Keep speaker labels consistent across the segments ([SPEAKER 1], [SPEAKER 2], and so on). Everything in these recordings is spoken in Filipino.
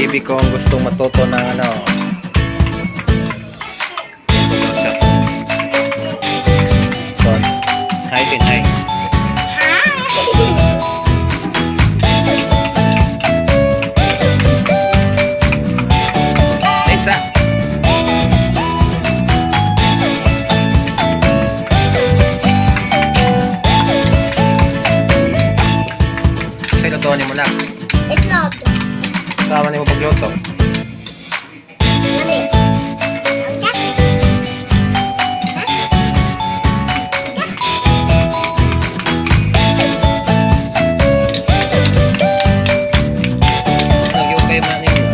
[SPEAKER 1] baby ko ang gustong matuto ng ano. Son, hi din, hi. Isa. Kaya lutuan mo lang.
[SPEAKER 2] Itlog.
[SPEAKER 1] Sama niyo pagluto.
[SPEAKER 2] Lamig.
[SPEAKER 1] Nagyukay man ninyo.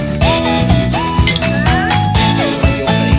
[SPEAKER 1] Nagyukay.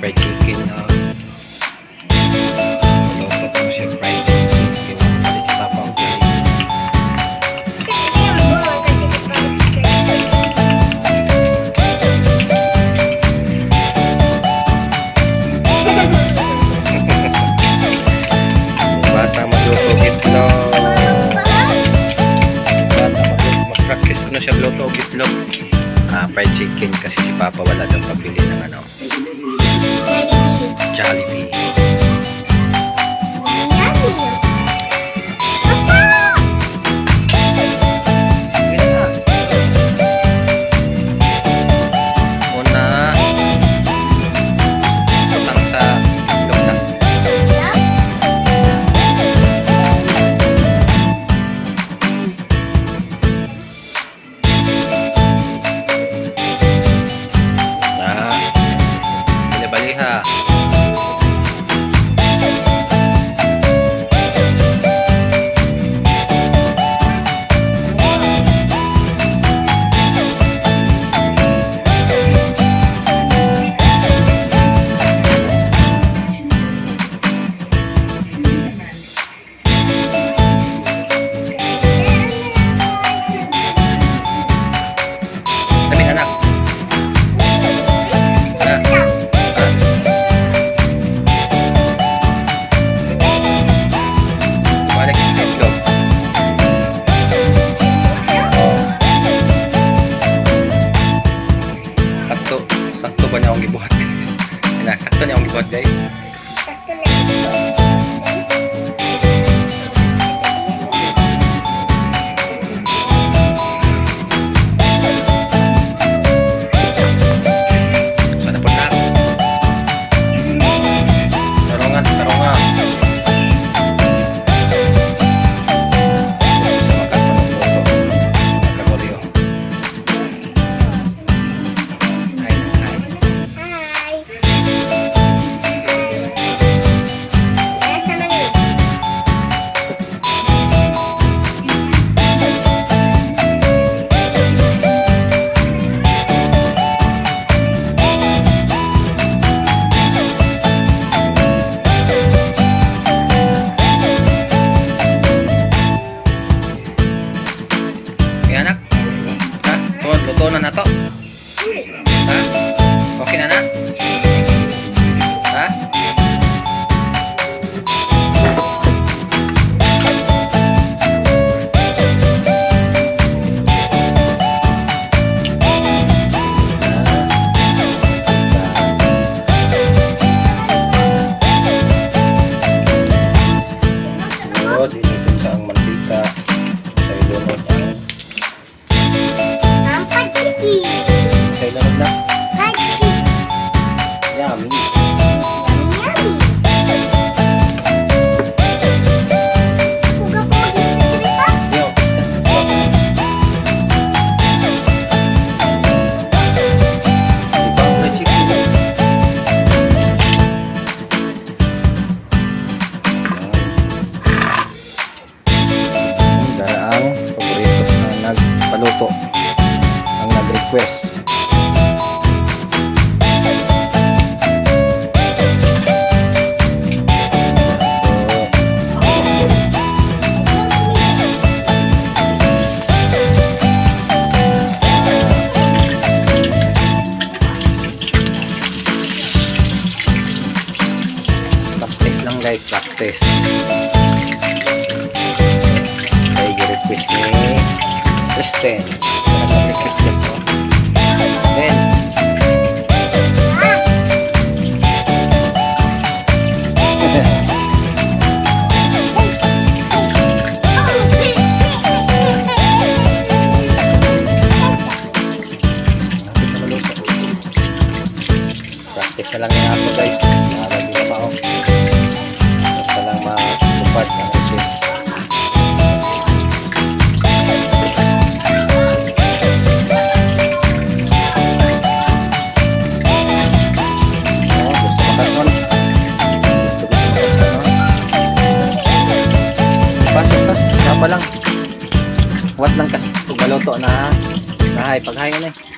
[SPEAKER 1] Fried chicken na loto ko siya fried chicken palit sa papa ko bata magluto itlog mag-practice ko na siya luto itlog fried chicken kasi si papa wala daw pabili ng ano Jollibee. Una, utang sa loob. Bali-baliha. Dami anak. Balik sa itlog. Sakto ba niya akong gibuhat? Sakto niya akong gibuhat guys. Sana po na. Tarungan. Anak, ha? Luto na to. Ha? Okay na? Ha? Dito sa ang mantika sa ilunod ang kailangan na yummy. guys, practice. Okay, request ni Kristen. Request ko. Then practice na lang yung ako guys. Nakagagi na pa ako. Basta lang matupad ang request. Gusto makaroon. Gusto makaroon. Pasok ka. Sapa lang. What lang ka. Pagaloto na. Nahay. Paghain na eh.